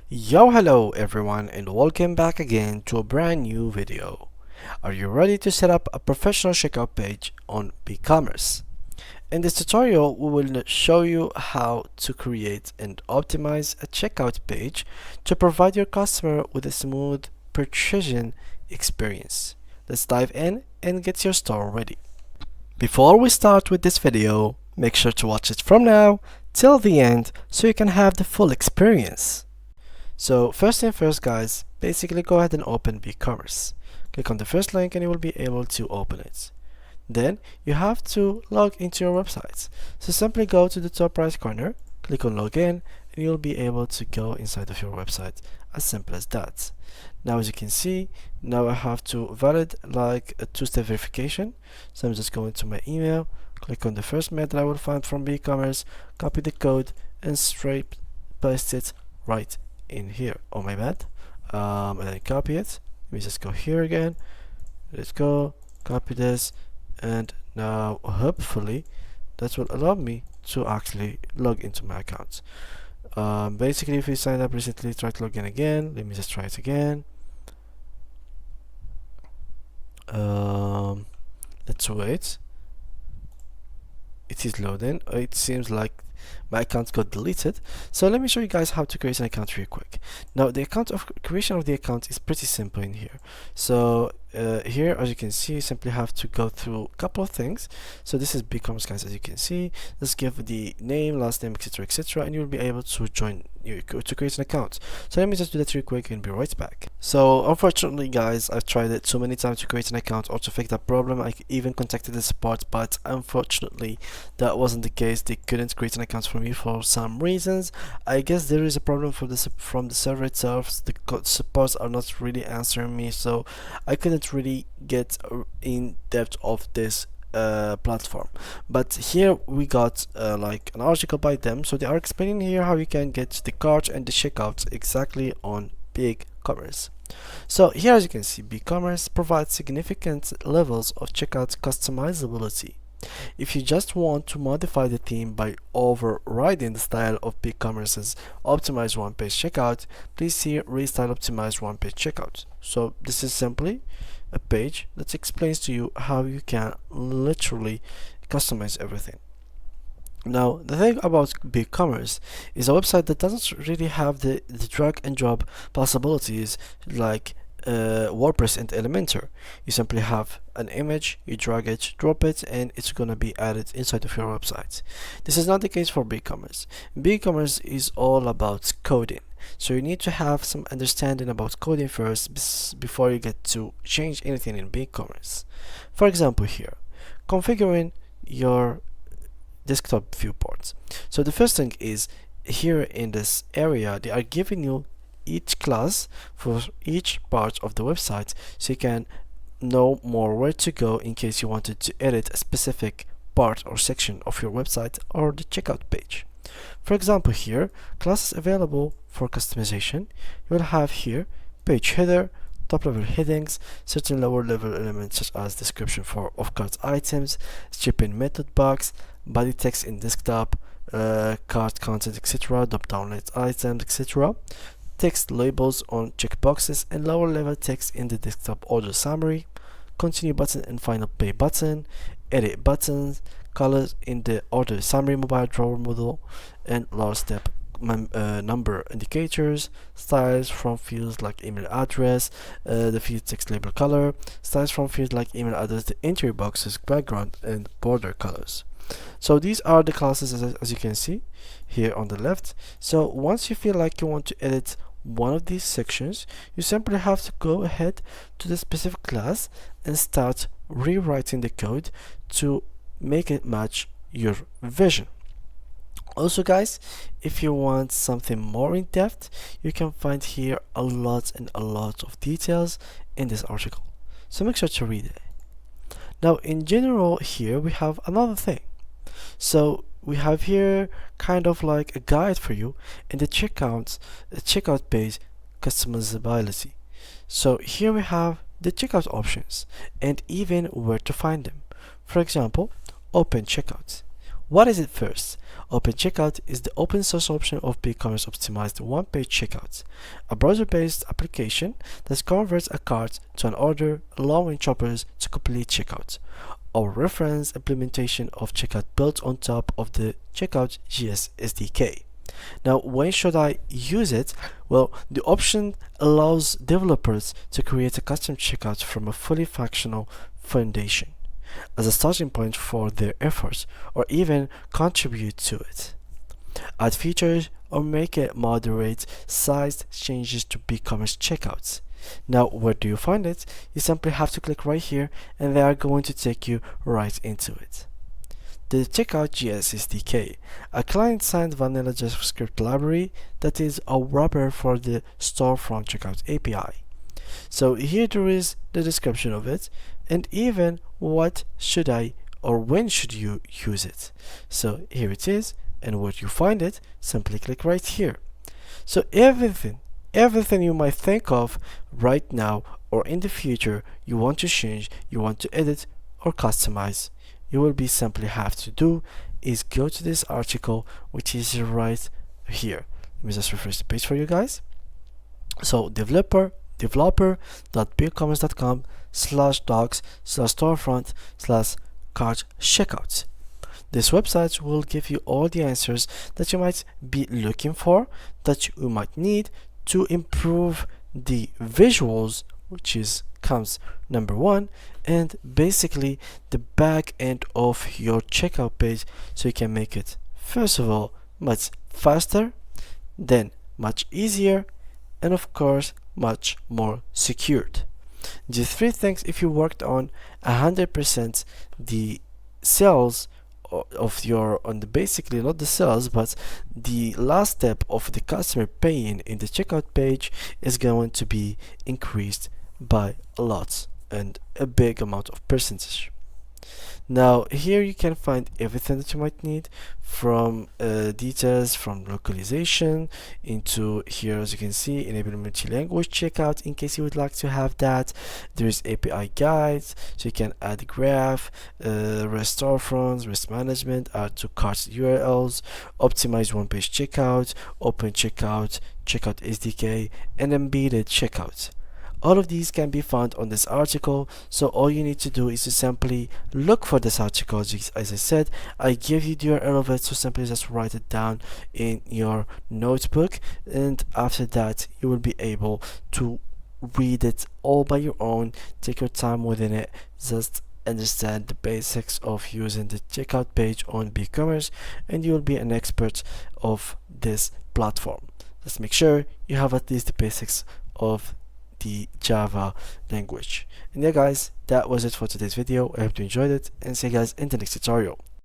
Yo, hello everyone, and welcome back again to a brand new video. Are you ready to set up a professional checkout page on BigCommerce? In this tutorial, we will show you how to create and optimize a checkout page to provide your customer with a smooth purchasing experience. Let's dive in and get your store ready. Before we start with this video, make sure to watch it from now till the end so you can have the full experience. So first thing first, guys, basically go ahead and open BigCommerce. Click on the first link and you will be able to open it. Then you have to log into your website. So simply go to the top right corner, click on login, and you'll be able to go inside of your website. As simple as that. Now as you can see, now I have to valid like a two-step verification. So I'm just going to my email, click on the first mail that I will find from BigCommerce, copy the code and straight paste it right in here. Oh my bad. And then copy it. Let me just go here again. Let's go copy this, and now hopefully that will allow me to actually log into my account. Basically, if you signed up recently, try to log in again. Let me just try it again. Let's wait. It is loading. It seems like my account got deleted, so let me show you guys how to create an account real quick. Now the creation of the account is pretty simple in here. So here, as you can see, you simply have to go through a couple of things. So this is BigCommerce, guys. As you can see, let's give the name, last name, etc., and you'll be able to to create an account. So let me just do that real quick and be right back. So unfortunately, guys, I've tried it so many times to create an account or to fix that problem. I even contacted the support, but unfortunately that wasn't the case. They couldn't create an account for me for some reasons. I guess there is a problem from the server itself. The supports are not really answering me, so I couldn't really get in depth of this platform. But here we got like an article by them, so they are explaining here how you can get the cart and the checkout exactly on BigCommerce. So here, as you can see, BigCommerce provides significant levels of checkout customizability. If you just want to modify the theme by overriding the style of BigCommerce's optimized one-page checkout, please see Restyle Optimized One-Page Checkout. So this is simply a page that explains to you how you can literally customize everything. Now, the thing about BigCommerce is a website that doesn't really have the drag and drop possibilities like WordPress and Elementor. You simply have an image, you drag it, drop it, and it's gonna be added inside of your website. This is not the case for BigCommerce. BigCommerce is all about coding, so you need to have some understanding about coding first before you get to change anything in BigCommerce. For example, here, configuring your desktop viewports. So the first thing is, here in this area, they are giving you each class for each part of the website, so you can know more where to go in case you wanted to edit a specific part or section of your website or the checkout page. For example, here, classes available for customization. You will have here page header, top level headings, certain lower level elements such as description for off-cart items, shipping method box, body text in desktop, cart content, etc., drop download items, etc., text labels on checkboxes, and lower level text in the desktop order summary, continue button and final pay button, edit buttons, colors in the order summary mobile drawer model, and large step number indicators, styles from fields like email address, the field text label color, styles from fields like email address, the entry boxes, background, and border colors. So these are the classes as you can see here on the left. So once you feel like you want to edit one of these sections, you simply have to go ahead to the specific class and start rewriting the code to make it match your vision. Also, guys, if you want something more in depth, you can find here a lot of details in this article, so make sure to read it. Now in general, here we have another thing. So we have here kind of like a guide for you in the checkout page customizability. So here we have the checkout options and even where to find them. For example, open checkout. What is it first? Open Checkout is the open source option of BigCommerce optimized one-page checkout, a browser-based application that converts a cart to an order, allowing shoppers to complete checkout. Our reference implementation of checkout built on top of the Checkout JS SDK. Now, when should I use it? Well, the option allows developers to create a custom checkout from a fully functional foundation as a starting point for their efforts, or even contribute to it. Add features or make it moderate sized changes to BigCommerce checkouts. Now, where do you find it? You simply have to click right here and they are going to take you right into it. The Checkout JS SDK, a client-side vanilla JavaScript library that is a wrapper for the storefront checkout API. So here there is the description of it, and even what should I or when should you use it. So here it is, and where you find it, simply click right here. So everything you might think of right now or in the future you want to change, you want to edit or customize, you will be simply have to do is go to this article, which is right here. Let me just refresh the page for you guys. So developer.bigcommerce.com/docs/storefront/cart checkouts. This website will give you all the answers that you might be looking for, that you might need to improve the visuals, which is comes number one, and basically the back end of your checkout page, so you can make it first of all much faster, then much easier, and of course much more secured. The three things, if you worked on 100% the sales of your on the basically not the sales but the last step of the customer paying in the checkout page is going to be increased by a lot and a big amount of percentage. Now here you can find everything that you might need, from details from localization into here, as you can see, enable multi-language checkout in case you would like to have that. There's API guides, so you can add graph, REST storefronts, risk management, add to cart URLs, optimize one-page checkout, open checkout, checkout SDK, and embedded checkout. All of these can be found on this article, so all you need to do is to simply look for this article. As I said, I give you the URL of it, so simply just write it down in your notebook, and after that you will be able to read it all by your own. Take your time within it, just understand the basics of using the checkout page on BigCommerce, and you will be an expert of this platform. Just make sure you have at least the basics of the Java language. And yeah guys, that was it for today's video. I hope you enjoyed it, and see you guys in the next tutorial.